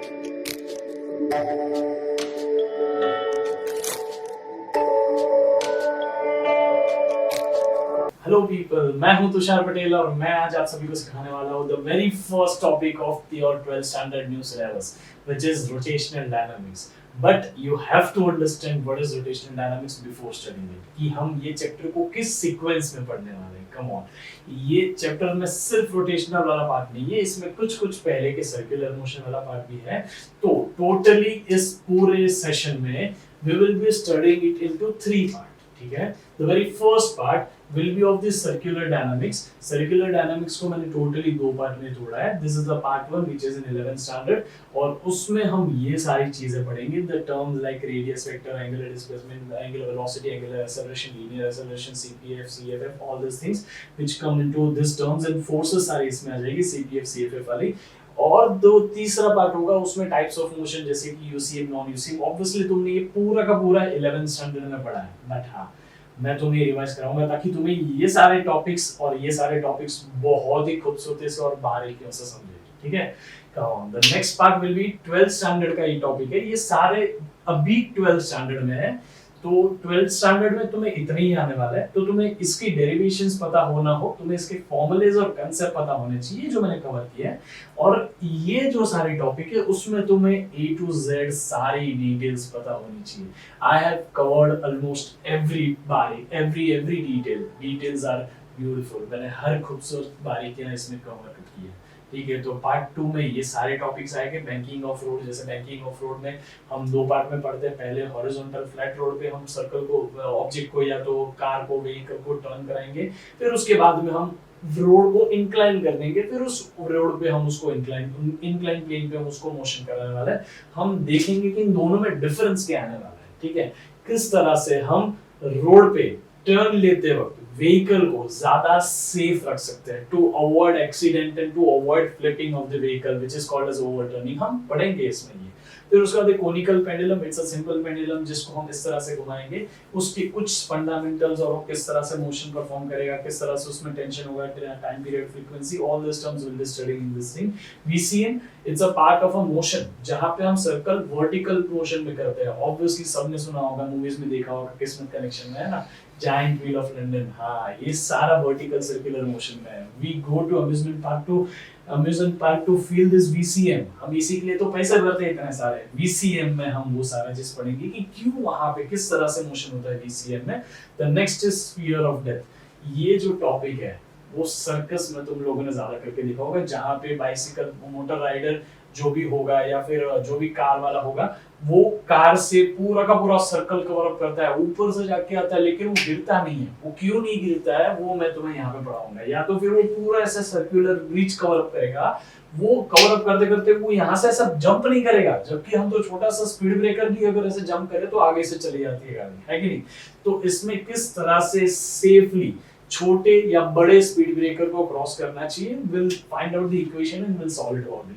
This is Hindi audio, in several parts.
हेलो पीपल, मैं हूं तुषार पटेल और मैं आज आप सभी को सिखाने वाला हूं the very first topic of your 12th standard new syllabus which is rotational dynamics. But you have to understand what is rotational dynamics before studying it, कि हम ये चैप्टर को किस सीक्वेंस में पढ़ने वाले हैं. कम ऑन, ये चैप्टर में सिर्फ रोटेशनल वाला पार्ट नहीं है, इसमें कुछ कुछ पहले के सर्कुलर मोशन वाला पार्ट भी है. तो टोटली इस पूरे सेशन में we will be studying it into three parts. ठीक है, the very first part will be of the circular dynamics. Circular dynamics को मैंने टोटली दो पार्ट में तोड़ा है. This is the part one which is in 11th standard और उसमें हम ये सारी चीजें पढ़ेंगे. The terms like radius vector, angular displacement, angular velocity, angular acceleration, linear acceleration, CPF, CFF, all these things which come into these terms and forces सारी इसमें आ जाएगी CPF, CFF वाली. और दो तीसरा पार्ट होगा उसमें टाइप्स ऑफ मोशन जैसे कि यूसीएम, नॉन यूसीएम. ऑब्वियसली तुमने ये पूरा का पूरा 11th स्टैंडर्ड में पढ़ा है, बट हाँ मैं तुम्हें रिवाइज कराऊंगा ताकि तुम्हें ये सारे टॉपिक्स और ये सारे टॉपिक्स बहुत ही खूबसूरती से और बारीकियों से समझे. ठीक है, the next part will be 12th standard का ये टॉपिक है. ये सारे अभी 12th स्टैंडर्ड में है, तो 12th स्टैंडर्ड में तुम्हें इतना ही आने वाला है. तो तुम्हें इसकी डेरिवेशंस पता होना हो, तुम्हें इसके फॉर्मूलेज और कांसेप्ट पता होने चाहिए जो मैंने कवर किया है. और ये जो सारे टॉपिक है उसमें तुम्हें A to Z सारी डिटेल्स पता होनी चाहिए. I have covered almost every detail. Details are beautiful. मैंने हर खूबसूरत बारीकियां इसमें कवर की है. ठीक है, तो पार्ट 2 में ये सारे टॉपिक्स आएंगे. बैंकिंग ऑफ रोड, जैसे बैंकिंग ऑफ रोड में हम दो पार्ट में पढ़ते हैं. पहले हॉरिजॉन्टल फ्लैट रोड पे हम सर्कल को, ऑब्जेक्ट को या तो कार को, व्हीकल को टर्न कराएंगे. फिर उसके बाद में हम रोड को इंक्लाइन कर देंगे. फिर उस रोड पे हम उसको इंक्लाइन प्लेन पे हम उसको मोशन कराने वाले हैं. हम देखेंगे कि इन दोनों में डिफरेंस क्या आने वाला है. ठीक है, किस तरह से हम रोड पे टर्न लेते वक्त व्हीकल को ज्यादा सेफ रख सकते हैं to avoid accident and to avoid flipping of the vehicle which is called as overturning. हम पढ़ेंगे इसमें ये. फिर उसके बाद conical pendulum, it's a simple pendulum जिसको हम इस तरह से घुमाएंगे. उसके कुछ फंडामेंटल्स और किस तरह से मोशन परफॉर्म करेगा, किस तरह से उसमें टेंशन होगा, time period, frequency, all this terms will be studying in this thing. VCM, it's a part of a motion जहां पे हम सर्कल वर्टिकल मोशन में करते हैं. ऑब्वियसली सबने सुना होगा, मूवीज में देखा होगा, किस्मत कनेक्शन में है ना, जायंट व्हील ऑफ लंदन. हाँ, ये सारा वर्टिकल सर्कुलर मोशन में है. We go to amusement park to feel this VCM. हम इसी के लिए तो पैसे भरते हैं इतने सारे. VCM में हम वो सारा चीज पढ़ेंगे कि क्यों वहां पे किस तरह से मोशन होता है VCM में. The next is sphere of death. ये जो टॉपिक है वो सर्कस में तुम लोगों ने ज्यादा करके देखा होगा, जहां पे बाइसिकल मोटर राइडर जो भी होगा या फिर जो भी कार वाला होगा वो कार से पूरा का पूरा सर्कल कवर अप करता है, ऊपर से जाके आता है, लेकिन वो गिरता नहीं है. वो क्यों नहीं गिरता है वो मैं तुम्हें यहाँ पे पढ़ाऊंगा. या तो फिर वो पूरा ऐसा सर्कुलर ब्रिज कवर अप करेगा, वो कवर अप करते करते वो यहाँ से ऐसा जंप नहीं करेगा, जबकि हम तो छोटा सा स्पीड ब्रेकर भी अगर ऐसे जंप करे तो आगे से चली जाती है गाड़ी, है कि नहीं. तो इसमें किस तरह से सेफली छोटे या बड़े स्पीड ब्रेकर को क्रॉस करना चाहिए, will find out the equation and will solve it all.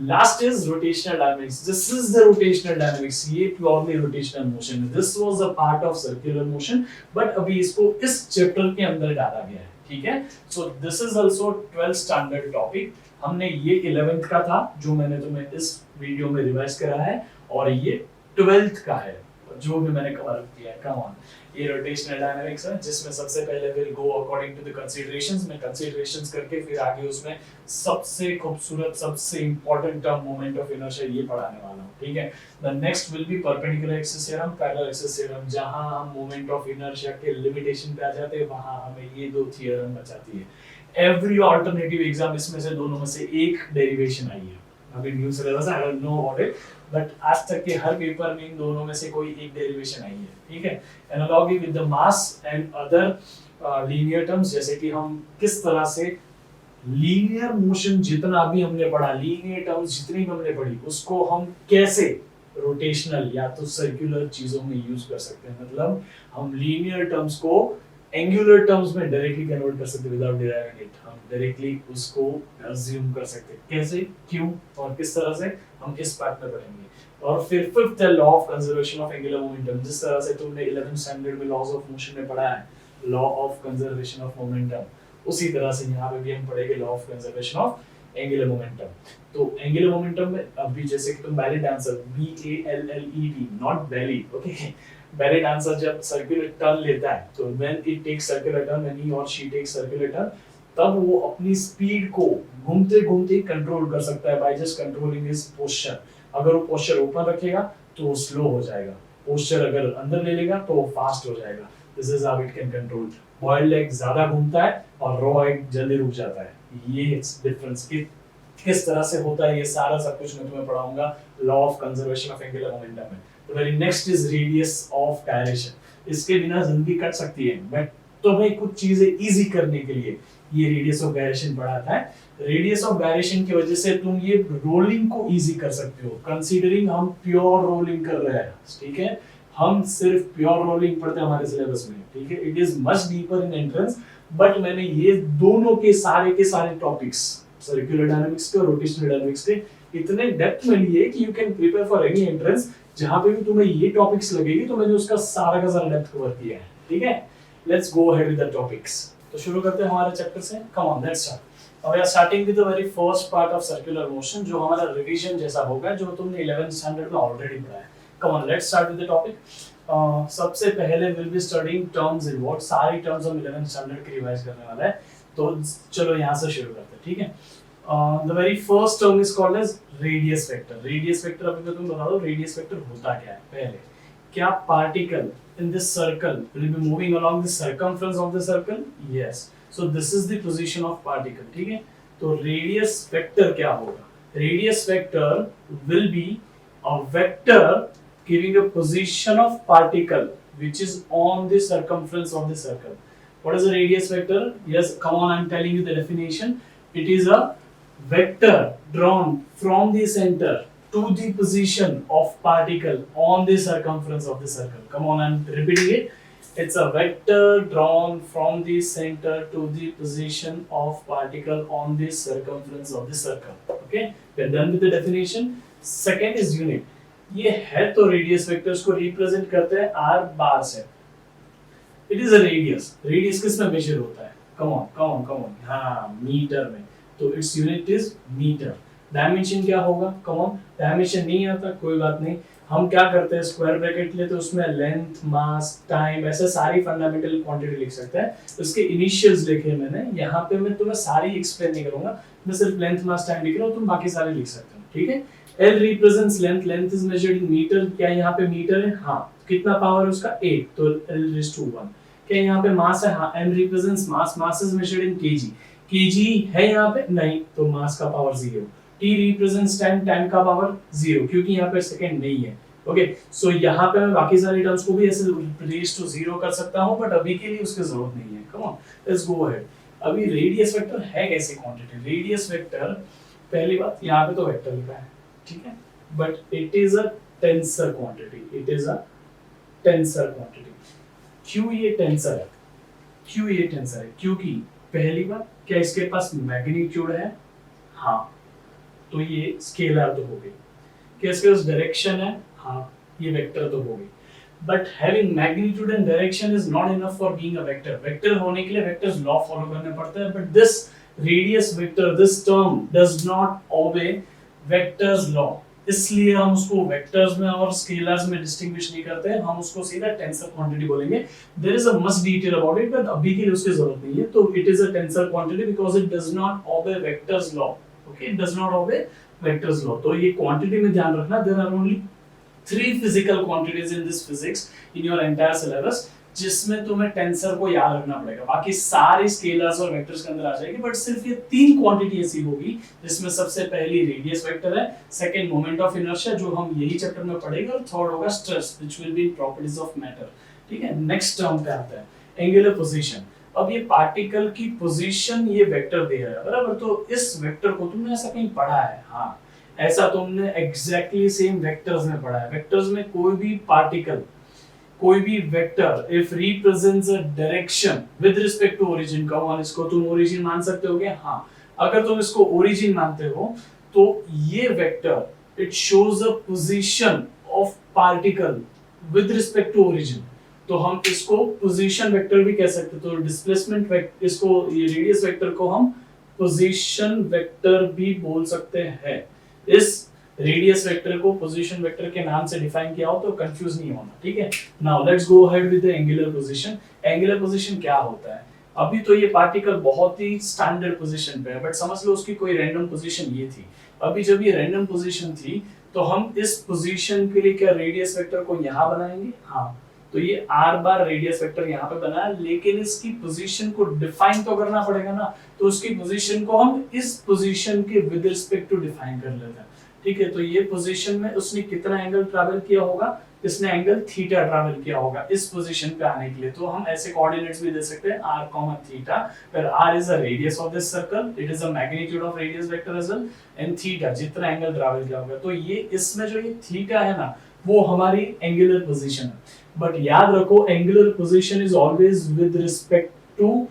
Last is rotational dynamics. This is the rotational dynamics. ये purely rotational motion है. This was a part of circular motion, but अभी इसको इस चैप्टर के अंदर डाला गया है. ठीक है, so this is also 12th standard topic. हमने ये 11th का था जो मैंने तुम्हें इस वीडियो में रिवाइज करा है, और ये 12th का है जो भी मैंने कवर किया है. कम ऑन, ये रोटेशनल डायनामिक्स है जिसमें सबसे पहले will go according to the considerations. मैं कंसीडरेशंस करके फिर आगे उसमें सबसे खूबसूरत, सबसे important term moment of inertia ये पढ़ाने वाला हूं. ठीक है, the next will be perpendicular axis theorem, parallel axis theorem. जहां हम मोमेंट ऑफ इनर्शिया के लिमिटेशन पे आ जाते हैं वहां हमें ये दो थ्योरम बचाती है. एवरी अल्टरनेटिव एग्जाम इसमें से दोनों में से एक डेरिवेशन आई है. अभी new syllabus I don't know about it, but आज तक के हर पेपर में इन दोनों में से कोई एक डेरिवेशन आई है. ठीक है, analogy with the mass and other linear terms, जैसे कि हम किस तरह से लीनियर मोशन जितना भी हमने पढ़ा, लीनियर टर्म्स जितनी भी हमने पढ़ी, उसको हम कैसे रोटेशनल या तो सर्कुलर चीजों में यूज कर सकते हैं. मतलब हम लीनियर टर्म्स को एंगुलर टर्म्स में डायरेक्टली कन्वर्ट कर सकते विदाउट डिराइविंग इट. हम डायरेक्टली उसको अज्यूम कर सकते हैं. कैसे, क्यों और किस तरह से, हम इस पार्ट में पढ़ेंगे. और फिर फिफ्थ है law of conservation of angular momentum. जिस तरह से तुमने 11th स्टैंडर्ड में लॉज ऑफ मोशन में पढ़ा है, law of conservation of momentum, उसी तरह से यहाँ पे भी हम पढ़ेंगे law of conservation of angular momentum. तो एंगुलर मोमेंटम में अभी जैसे कि तुम ballet dancer BALLET not belly, okay, ballet dancer जब सर्कुलर टर्न लेता है तो when it takes circular turn, when he और शी टेक्स सर्कुलर टर्न, तब वो अपनी स्पीड को घूमते घूमते कंट्रोल कर सकता है by just controlling his posture. अगर वो पोस्चर ओपन रखेगा तो वो स्लो हो जाएगा, पोस्चर अगर अंदर ले लेगा तो वो फास्ट हो जाएगा। This is how it can control. Boiled egg ज्यादा घूमता है और रॉ एग जल्दी रुक जाता है। ये डिफरेंस किस तरह से होता है, ये सारा सब कुछ मैं तुम्हें पढ़ाऊंगा law of conservation of angular momentum में। तो very next is radius of direction. इसके बिना जिंदगी कट सकती है, बट तुम्हें कुछ चीजें इजी करने के लिए ये रेडियस ऑफ गायरेशन बढ़ाता है। रेडियस ऑफ गायरेशन की वजह से तुम ये रोलिंग को इजी कर सकते हो, कंसीडरिंग हम प्योर रोलिंग कर रहे हैं, ठीक है, हम सिर्फ प्योर रोलिंग पढ़ते हैं हमारे सिलेबस में, ठीक है। It is much deeper in entrance, but मैंने ये दोनों के सारे टॉपिक्स सर्कुलर डायनामिक्स के और रोटेशनल डायनामिक्स के इतने डेप्थ में लिए कि you can prepare for any entrance. जहां पे भी तुम्हें ये टॉपिक्स लगेगी तो मैंने उसका सारा का सारा डेप्थ कवर किया है, ठीक है। Let's go ahead with the topics. तो शुरू करते हैं हमारे चैप्टर से। Come on, let's start. अब we are starting with the very first part of circular motion, जो हमारा रिवीजन जैसा होगा, जो तुमने 11th स्टैंडर्ड में ऑलरेडी पढ़ा है। Come on, let's start with the topic. सबसे पहले will be studying terms in what, सारी टर्म्स हम 11th स्टैंडर्ड की रिवाइज करने वाला है। तो चलो यहां से शुरू करते हैं, ठीक है। The very first term is called as radius vector. Radius vector अभी तुम बता दो रेडियस वेक्टर होता क्या है पहले। क्या particle in this circle will be moving along the circumference of the circle? Yes. So this is the position of particle, ठीक है। तो radius vector क्या होगा? Radius vector will be a vector giving a position of particle which is on the circumference of the circle. What is a radius vector? Yes, come on, I'm telling you the definition. It is a vector drawn from the center to the position of particle on the circumference of the circle. Come on, I'm repeating it. It's a vector drawn from the center to the position of particle on the circumference of the circle. Okay, we're done with the definition. Second is unit. ये है तो रेडियस वेक्टर्स को रिप्रेजेंट करते हैं r बार से। It is a radius. Radius किस में मेजर होता है? Come on. हाँ, मीटर में। तो its unit is meter. Dimension क्या होगा? कम ऑन, डायमेंशन नहीं आता, कोई बात नहीं। हम क्या करते हैं, स्क्वायर ब्रैकेट लेते हैं, उसमें लेंथ, मास, टाइम, ऐसे सारी फंडामेंटल क्वांटिटी लिख सकते हैं। उसके इनिशियल्स लिखे मैंने, यहाँ पे मैं तुम्हें सारी एक्सप्लेन नहीं करूंगा, मैं सिर्फ लेंथ, मास, टाइम लिख रहा हूँ, तुम बाकी सारे लिख सकते हो, ठीक है। L represents length, length is measured in meter। क्या यहाँ पे मीटर है? हाँ। कितना पावर है उसका? 8, तो L raised to 1। क्या यहाँ पे मास है? हाँ। M represents mass, mass is measured in kg। kg है यहाँ पे? नहीं, तो मास का power 0। T represents time, time का पावर 0, क्योंकि यहाँ पे सेकंड नहीं है। ओके, सो यहाँ पे मैं बाकी सारी टर्म्स को भी ऐसे रेज टू 0 कर सकता हूँ, बट अभी के लिए उसकी जरूरत नहीं है। Come on, let's go ahead. अभी रेडियस वेक्टर है कैसी क्वांटिटी? रेडियस वेक्टर, पहली बात यहाँ पे तो वेक्टर लिखा है, ठीक है, but it is a tensor quantity. It is a tensor quantity. क्यों ये टेंसर है? क्योंकि पहली बात, क्या इसके पास मैग्नीट्यूड है? हाँ, तो ये स्केलर तो हो गई। क्या इसके पास डायरेक्शन है? हाँ, ये वेक्टर तो हो गई। But having magnitude and direction is not enough for being a vector. Vector होने के लिए वेक्टर्स लॉ फॉलो करने पड़ते हैं, but this radius vector, this term does not obey vectors law, इसलिए हम उसको वेक्टर्स में और स्केलर्स में डिस्टिंग्विश नहीं करते हैं, हम उसको सीधा टेंसर क्वांटिटी बोलेंगे। There is a much detail about it, but अभी के लिए उसकी जरूरत नहीं है। तो it is a tensor quantity because it does not obey vectors law. Okay, it does not obey vectors law. तो ये क्वांटिटी में ध्यान रखना, there are only 3 physical quantities in this physics in your entire syllabus, जिसमें तुम्हें टेंसर को याद रखना पड़ेगा। बाकी सारे स्केलर्स और वेक्टर्स के अंदर आ जाएगी, बट सिर्फ ये 3 क्वांटिटी ऐसी होगी जिसमें सबसे पहली रेडियस वेक्टर है, सेकंड मोमेंट ऑफ इनर्शिया जो हम यही चैप्टर में पढ़ेंगे, और थर्ड होगा stress which will be properties of matter, ठीक है। नेक्स्ट टर्म पे आता है एंगुलर पोजीशन। अब ये पार्टिकल की पोजीशन ये वेक्टर दे रहा है, बराबर। तो इस वेक्टर को तुमने ऐसा कहीं पढ़ा है? हाँ, ऐसा तुमने एग्जैक्टली सेम वेक्टर्स में पढ़ा है। वेक्टर्स में कोई भी पार्टिकल, कोई भी vector if represents a direction with respect to origin, का वन इसको तुम ओरिजिन मान सकते हो क्या? हाँ, अगर तुम इसको ओरिजिन मानते हो तो ये vector it shows a position of particle with respect to origin, तो हम इसको पोजीशन वेक्टर भी कह सकते हैं। तो डिस्प्लेसमेंट वेक्टर, इसको ये रेडियस वेक्टर को हम पोजीशन वेक्टर भी बोल सकते हैं। इस रेडियस वेक्टर को पोजीशन वेक्टर के नाम से डिफाइन किया हो तो कंफ्यूज नहीं होना, ठीक है। Now let's go ahead with the angular position. Angular position क्या होता है? अभी तो ये पार्टिकल बहुत ही स्टैंडर्ड पोजीशन पे है, बट समझ लो उसकी कोई रैंडम पोजीशन ये थी। अभी जब ये रैंडम पोजीशन थी तो हम इस पोजीशन के लिए क्या रेडियस वेक्टर को यहाँ बनाएंगे? हाँ, तो ये r बार रेडियस वेक्टर यहाँ पे बना है, लेकिन इसकी पोजीशन को डिफाइन तो करना पड़ेगा ना। तो उसकी पोजीशन को हम इस पोजीशन के विद रिस्पेक्ट टू डिफाइन कर लेते हैं, ठीक है। तो ये पोजीशन में उसने कितना एंगल ट्रैवल किया होगा? इसने एंगल थीटा ट्रैवल किया होगा इस पोजीशन पे आने के लिए। तो हम ऐसे कोऑर्डिनेट्स भी दे सकते हैं r, theta, where r is the radius of this circle, it is the magnitude of radius vector as well, and theta जितना एंगल ट्रैवल किया होगा। तो ये इसमें जो ये थीटा है ना, वो हमारी एंगुलर पोजीशन है। बट याद रखो angular position is always with respect to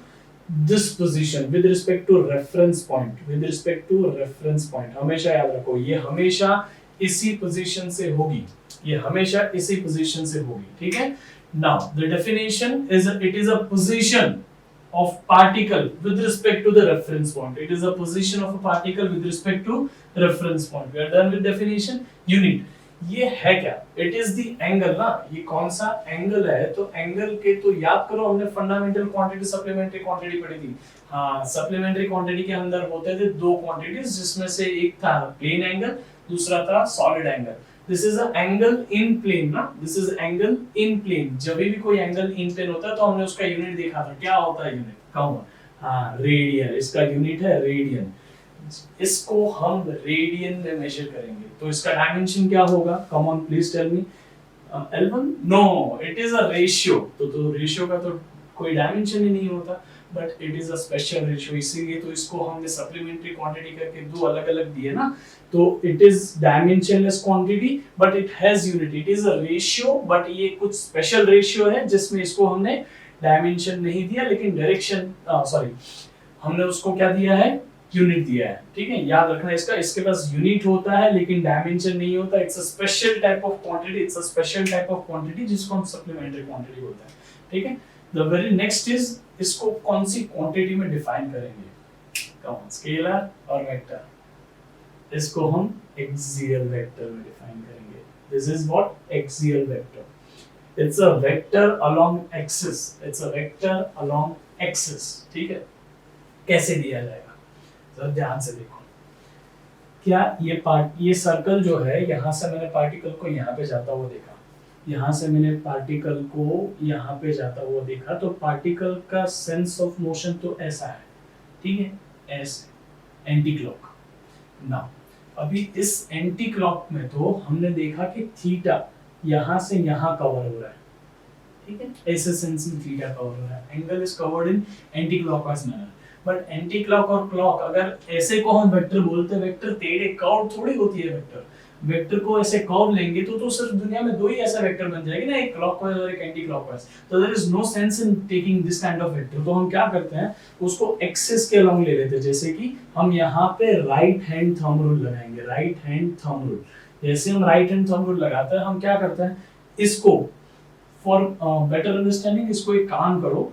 this position, with respect to reference point, with respect to reference point. हमेशा याद रखो ये हमेशा इसी पोजीशन से होगी, ये हमेशा इसी पोजीशन से होगी, ठीक है। Now the definition is it is a position of particle with respect to the reference point. It is a position of a particle with respect to reference point. We are done with definition. Unit ये है क्या? It is the angle ना, ये कौन सा एंगल है? तो एंगल के तो याद करो हमने फंडामेंटल क्वांटिटी सप्लीमेंट्री क्वांटिटी पढ़ी थी। हाँ, सप्लीमेंट्री क्वांटिटी के अंदर होते थे दो क्वांटिटीज, जिसमें से एक था प्लेन एंगल, दूसरा था solid angle. This is a angle in plane ना, this is angle in plane. जब भी कोई एंगल इन प्लेन होता है तो हमने उसका यूनिट देखा था, क्या होता है यूनिट? कौन? हाँ, रेडियन। इसका यूनिट है रेडियन। इसको हम रेडियन में मेजर करेंगे तो इसका डायमेंशन क्या होगा? Come on please tell me. L1? No, it is a ratio. तो रेशियो का तो कोई डायमेंशन ही नहीं होता, but it is a special ratio, इसीलिए तो इसको हमने सप्लीमेंट्री क्वांटिटी करके दो अलग-अलग दिए ना। तो it is dimensionless quantity but it has unit. It is a ratio but ये कुछ स्पेशल रेशियो है जिसमें इसको हमने डायमेंशन नहीं दिया, लेकिन डायरेक्शन हमने उसको क्या दिया है? यूनिट दिया है, ठीक है। याद रखना इसका, इसके पास यूनिट होता है लेकिन डायमेंशन नहीं होता। It's a special type of quantity, it's a special type of quantity जिसको हम सप्लीमेंट्री क्वांटिटी बोलते हैं, ठीक है। द वेरी नेक्स्ट इज इसको कौन सी क्वांटिटी में डिफाइन करेंगे? कौन? स्केलर और वेक्टर। इसको हम एक्सियल वेक्टर में डिफाइन करेंगे। This is what? Axial vector. It's a vector along axis, it's a vector along axis, ठीक है। कैसे दिया जाएगा? तो ध्यान से देखो, क्या ये सर्कल जो है, यहां से मैंने पार्टिकल को यहां पे जाता हुआ देखा, यहां से मैंने पार्टिकल को यहां पे जाता हुआ देखा, तो पार्टिकल का सेंस ऑफ मोशन तो ऐसा है, ठीक है, ऐसे एंटी क्लॉक। नाउ अभी इस एंटी क्लॉक में तो हमने देखा कि थीटा यहां से यहां कवर हो रहा है, ठीक है, ऐसे सेंस में थीटा कवर हो रहा है। Angle is covered in anti clockwise manner. But anti clock और क्लॉक, अगर ऐसे को हम वेक्टर बोलते हैं, वेक्टर टेढ़े कर्व थोड़ी होती है वेक्टर। वेक्टर को ऐसे कर्व लेंगे तो सिर्फ दुनिया में दो ही ऐसा वेक्टर बन जाएगा ना, एक क्लॉकवाइज और एक एंटी क्लॉकवाइज। तो there is no sense in taking this kind of vector. तो हम क्या करते हैं, उसको एक्सिस के अलोंग ले लेते हैं। जैसे कि हम यहाँ पे राइट हैंड थंब रूल लगाएंगे, राइट हैंड थंब रूल। जैसे हम राइट हैंड थंब रूल लगाते हैं, हम क्या करते हैं, इसको फॉर बेटर अंडरस्टैंडिंग इसको एक काम करो,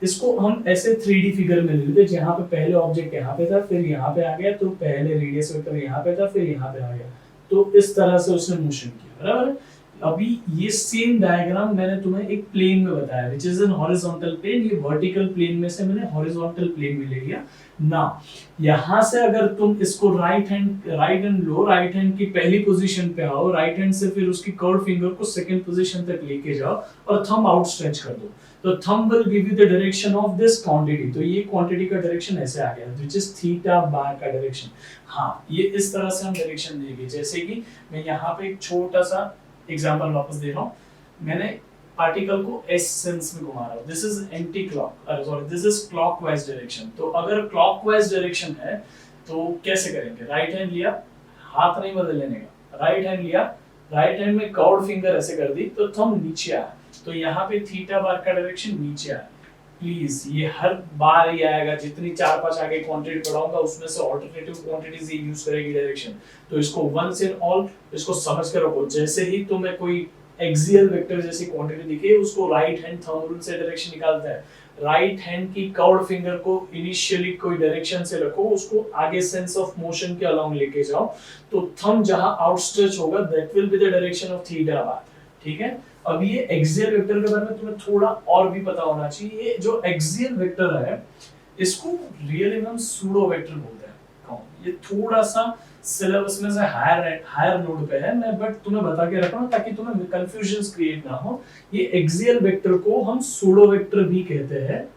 इसको हम ऐसे 3D फिगर में ले लेते हैं, जहां पे पहले ऑब्जेक्ट यहाँ पे था, फिर यहाँ पे आ गया, तो पहले रेडियस वेक्टर यहाँ पे था, फिर यहाँ पे आ गया। तो इस तरह से उसने मोशन किया, बराबर है। अभी ये सेम डायग्राम मैंने तुम्हें एक प्लेन में बताया, which is an horizontal plane. ये वर्टिकल प्लेन में से मैंने हॉरिजॉन्टल प्लेन में ले लिया ना। यहां से अगर तुम इसको राइट हैंड लो, राइट हैंड की पहली पोजीशन पे आओ, राइट हैंड से फिर उसकी कर्व फिंगर को सेकंड पोजीशन तक लेके जाओ और थंब आउट स्ट्रेच कर दो, तो thumb will give you the direction of this quantity. तो ये क्वांटिटी का डायरेक्शन ऐसे आ गया, व्हिच इज थीटा बार का डायरेक्शन। हाँ, ये इस तरह से हम डायरेक्शन देंगे। जैसे कि मैं यहाँ पे एक छोटा सा एग्जांपल वापस दे रहा हूँ, मैंने पार्टिकल को एस सेंस में घुमा रहा हूँ। This is anti clock, sorry this is clockwise direction. तो अगर क्लॉकवाइज डायरेक्शन है तो कैसे करेंगे? राइट हैंड लिया, हाथ नहीं बदल लेने का, राइट हैंड लिया, राइट हैंड में कर्व्ड फिंगर ऐसे कर दी तो थंब नीचे आया, तो यहाँ पे थीटा बार का डायरेक्शन नीचे आया। प्लीज ये हर बार ही आएगा, जितनी 4-5 आगे क्वांटिटी पढ़ाऊंगा उसमें से ऑल्टरनेटिव क्वांटिटीज ही यूज करेगी डायरेक्शन। तो इसको वंस इन ऑल इसको समझ के रखो। जैसे ही तुम्हें कोई एक्सियल वेक्टर जैसी क्वांटिटी दिखे, उसको राइट हैंड थंब रूल से डायरेक्शन निकालता है। राइट हैंड की कर्व्ड फिंगर को इनिशियली कोई डायरेक्शन से रखो, उसको आगे सेंस ऑफ मोशन के अलोंग लेके जाओ, तो थंब जहां आउटस्ट्रेच होगा that will be the direction of theta bar, ठीक है। अब ये एक्सियल वेक्टर के बारे में तुम्हें थोड़ा और भी पता होना चाहिए। ये जो एक्सियल वेक्टर है इसको रियली में हम सूडो वेक्टर बोलते हैं। ये थोड़ा सा सिलेबस में से हायर नोड पे है, मैं बट तुम्हें बता के रख रहा हूं ताकि तुम्हें कंफ्यूजन क्रिएट ना हो। ये एक्सियल वेक्टर को हम सूडो वेक्टर भी कहते हैं,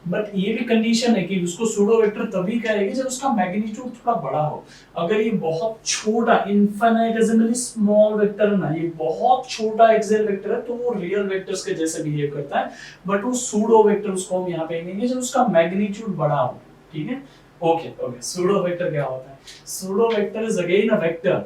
बट ये भी कंडीशन है कि उसको सूडो वेक्टर तभी कहेंगे जब उसका मैग्नीट्यूड थोड़ा बड़ा हो। अगर ये बहुत छोटा इनफिनिटेसिमली स्मॉल वेक्टर है ना, ये बहुत छोटा एक्सियल वेक्टर है, तो वो रियल वेक्टर्स के जैसे बिहेव करता है, बट वो सूडो वेक्टर उसको हम यहाँ पे कहेंगे जब उसका मैग्नीट्यूड बड़ा हो, ठीक है। ओके ओके, सूडो वेक्टर क्या होता है? Pseudo vector is again a vector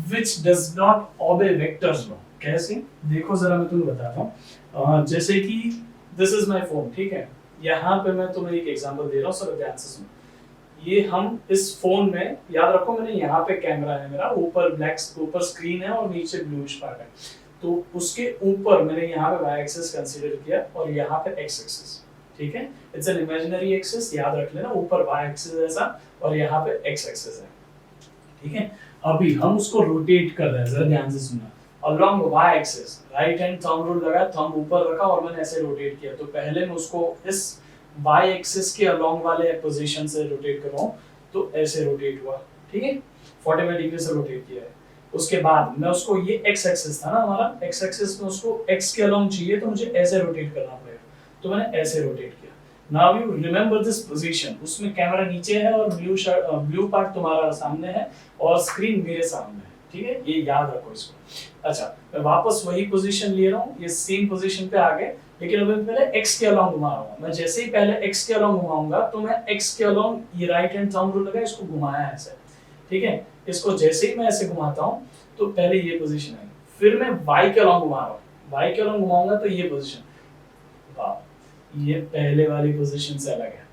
which does not obey vectors law। कैसे? देखो जरा मैं तुम्हें बताता हूँ। जैसे कि दिस इज माय फोन, ठीक है। यहाँ पे मैं तुम्हें एक एग्जांपल दे रहा हूँ, सर ध्यान से सुनो। ये हम इस फोन में, याद रखो मैंने यहाँ पे कैमरा है मेरा, ऊपर स्क्रीन है और नीचे ब्लूइश पार्ट है। तो उसके ऊपर मैंने यहाँ पे वाई एक्सिस कंसीडर किया और यहाँ पे एक्स एक्सिस, ठीक है। इट्स एन इमेजिनरी एक्सिस, याद रख लेना, ऊपर वाई एक्सिस ऐसा और यहाँ पे एक्स एक्सिस है, ठीक है। अभी हम उसको रोटेट कर रहे हैं, जरा ध्यान से सुनना। along y axis right hand thumb rule लगाया, थंब ऊपर रखा और मैंने ऐसे रोटेट किया, तो पहले मैं उसको इस y एक्सिस के along वाले पोजीशन से रोटेट कर रहा हूं, तो ऐसे रोटेट हुआ, ठीक है। 45 डिग्री से रोटेट किया है। उसके बाद मैं उसको, ये x एक्सिस था ना हमारा, x एक्सिस में उसको x के along चाहिए, तो मुझे ऐसे रोटेट करना पड़ेगा, तो मैंने ऐसे रोटेट किया। Now you remember this position, उसमें कैमरा नीचे है और ब्लू पार्ट तुम्हारा सामने है और स्क्रीन मेरे सामने है, ठीक है। ये याद रखो इसको। अच्छा, मैं वापस वही पोजीशन ले रहा हूँ, ये सेम पोजीशन पे आ गए, लेकिन अब मैं पहले x के अलोंग घुमा रहा हूँ। मैं जैसे ही पहले x के अलोंग घुमाऊंगा तो मैं x के अलोंग ये राइट हैंड थंब रूल लगा, इसको घुमाया ऐसे, ठीक है। इसको जैसे ही मैं ऐसे घुमाता हूँ तो पहले ये पोजीशन आई, फिर मैं y के अलोंग घुमा रहा हूँ, y के अलोंग घुमाऊंगा तो ये पोजीशन, वाह, ये पहले वाली पोजीशन से अलग है।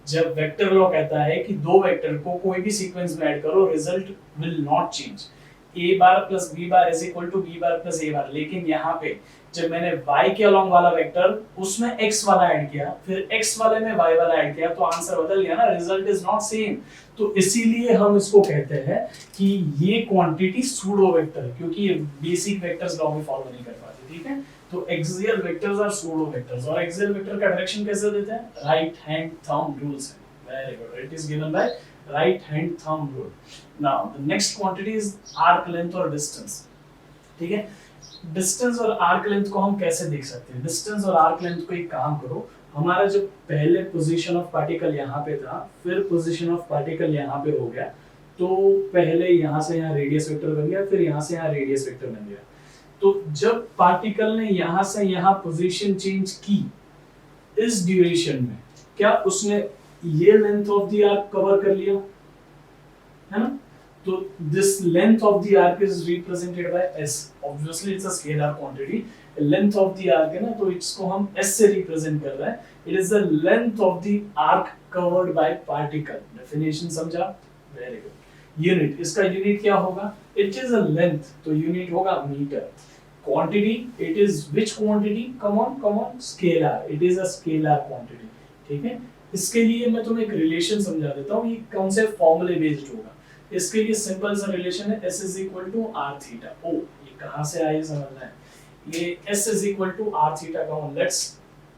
जब वेक्टर लॉ कहता है कि दो वेक्टर को कोई भी सीक्वेंस में ऐड करो, result will not change, a bar plus b bar is equal to b bar plus a bar. लेकिन यहाँ पे जब मैंने y के अलोंग वाला वेक्टर उसमें x वाला ऐड किया, फिर x वाले में y वाला ऐड किया, तो आंसर बदल गया ना, रिजल्ट इज नॉट सेम। तो इसीलिए हम इसको कहते हैं कि ये क्वांटिटी सूडो वेक्टर है, क्योंकि ये बेसिक वेक्टर्स लॉ भी फॉलो नहीं कर पाते, ठीक है। तो axial vectors are pseudo vectors, और एक्सियल वेक्टर का डायरेक्शन कैसे देते हैं? राइट हैंड थंब रूल से। Very good, it is given by right hand thumb rule. Now the next quantity is arc length or distance, ठीक है। डिस्टेंस और आर्क लेंथ को हम कैसे देख सकते हैं? डिस्टेंस और आर्क लेंथ को एक काम करो, हमारा जो पहले पोजीशन ऑफ पार्टिकल यहाँ पे था, फिर पोजीशन ऑफ पार्टिकल यहाँ पे हो गया, तो पहले यहाँ से यहाँ रेडियस वेक्टर बन गया, फिर यहाँ से यहाँ रेडियस वेक्टर बन गया। तो जब पार्टिकल ने यहाँ से यहाँ पोजीशन चेंज की इस ड्यूरेशन में, क्या उसने ये length of the arc cover कर लिया है ना? तो this length of the arc is represented by s, obviously it's a scalar quantity. Length of the arc है ना, तो इसको हम s से रिप्रेजेंट कर रहे हैं। It is the length of the arc covered by particle. Definition समझा? Very good. यूनिट, इसका यूनिट क्या होगा? इट इज अ लेंथ, तो यूनिट होगा metre. Quantity, it is which quantity? Come on scalar, it is a scalar quantity, ठीक है। इसके लिए मैं तुम्हें एक रिलेशन समझा देता हूँ, ये कौन से फॉर्मूले बेस्ड होगा। इसके लिए सिंपल सा रिलेशन है, s is equal to r theta. ओ, ये कहाँ से आया समझना है। ये s is equal to r theta का, लेट्स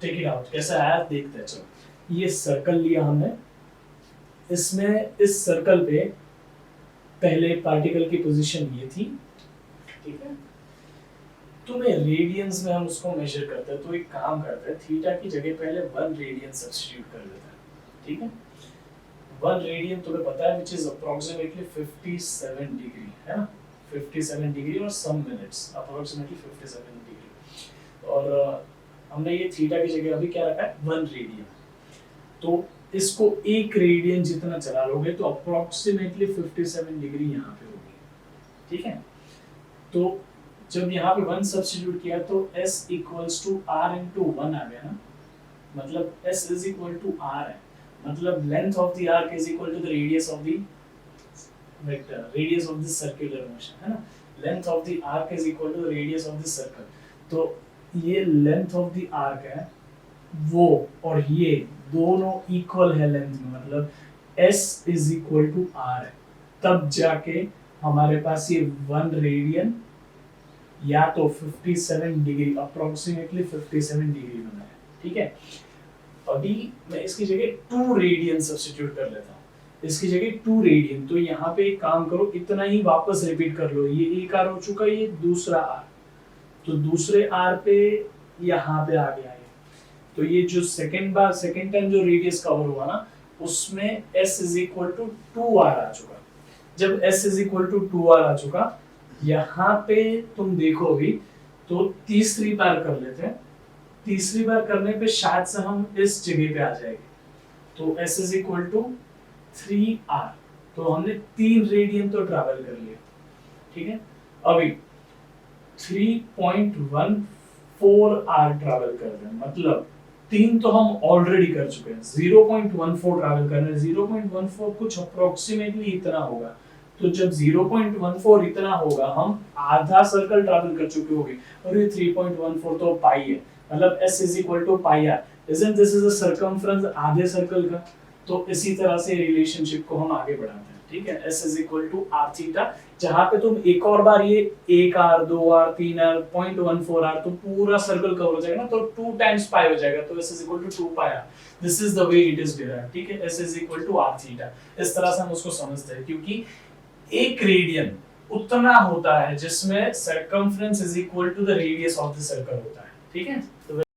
टेक इट आउट। कैसा आया देखते हैं। चलो, ये सर्कल लिया हमने, इसमें इस सर्कल पे पहले पार्टिकल की पोजीशन ये थी, ठीक है। तुम्हें रेडियंस में हम उसको मेजर करते हैं, तो एक काम करते हैं, थीटा की जगह पहले 1 रेडियन सब्स्टिट्यूट कर देते हैं, ठीक है। 1 रेडियन तुम्हें पता है व्हिच इज अप्रोक्सीमेटली 57 डिग्री, है ना, 57 डिग्री और सम मिनट्स, अप्रोक्सीमेटली 57 डिग्री। और हमने ये थीटा की जगह अभी क्या रखा है? 1 रेडियन। तो इसको 1 रेडियन जितना चला लोगे तो अप्रोक्सीमेटली 57 डिग्री यहाँ पे होगी, ठीक है। तो जब यहाँ पे 1 सब्स्टिट्यूट किया तो s equals to r into 1 आ गया ना, मतलब s is equal to r है, मतलब length of the arc is equal to the radius of the vector, radius of this circular motion, है ना। Length of the arc is equal to the radius of this circle. तो ये लेंथ ऑफ द आर्क है वो, और ये दोनों इक्वल है लेंथ में, मतलब s is equal to r है, तब जाके हमारे पास ये 1 रेडियन या तो 57 डिग्री, अप्रोक्सीमेटली 57 डिग्री बना है। ठीक है, अभी मैं इसकी जगह 2 रेडियन सब्स्टिट्यूट कर लेता हूँ, इसकी जगह 2 रेडियन। तो यहाँ पे एक काम करो, इतना ही वापस रिपीट कर लो, ये एक आर हो चुका, ये दूसरा आर, तो दूसरे आर पे यहाँ पे आ गया है। तो ये जो सेकंड टाइम जो रेडियस कवर हुआ ना, उसमें s is equal to 2r आ चुका। जब s is equal to 2r आ चुका, यहाँ पे तुम देखो भी तो तीसरी बार कर लेते हैं, तीसरी बार करने पे शायद से हम इस जगह पे आ जाएंगे। तो s is equal to 3r, तो हमने 3 रेडियन तो ट्रैवल कर लिया। ठीक है, अभी 3.14r ट्रैवल कर रहे हैं, मतलब 3 तो हम ऑलरेडी कर चुके हैं, 0.14 ट्रैवल कर रहे हैं। 0.14 कुछ अप्रोक्सीमेटली इतना होगा, तो जब 0.14 इतना होगा, हम आधा सर्कल ट्रैवल कर चुके होंगे, और ये 3.14 तो पाई है, मतलब s is equal to pi r. Isn't this is the circumference आधे सर्कल का। तो इसी तरह से रिलेशनशिप को हम आगे बढ़ाते हैं। ठीक है, s is equal to r theta, जहां पे तुम एक और बार ये 1r 2r 3r 0.14r, तो पूरा सर्कल कवर हो जाएगा ना, तो 2 टाइम्स पाई हो जाएगा, तो s is equal to 2 pi r। This is the way it is derived. ठीक है, s is equal to r theta, इस तरह से हम उसको समझते हैं, क्योंकि एक रेडियन उतना होता है जिसमें circumference is equal to the radius of the circle होता है। ठीक है, तो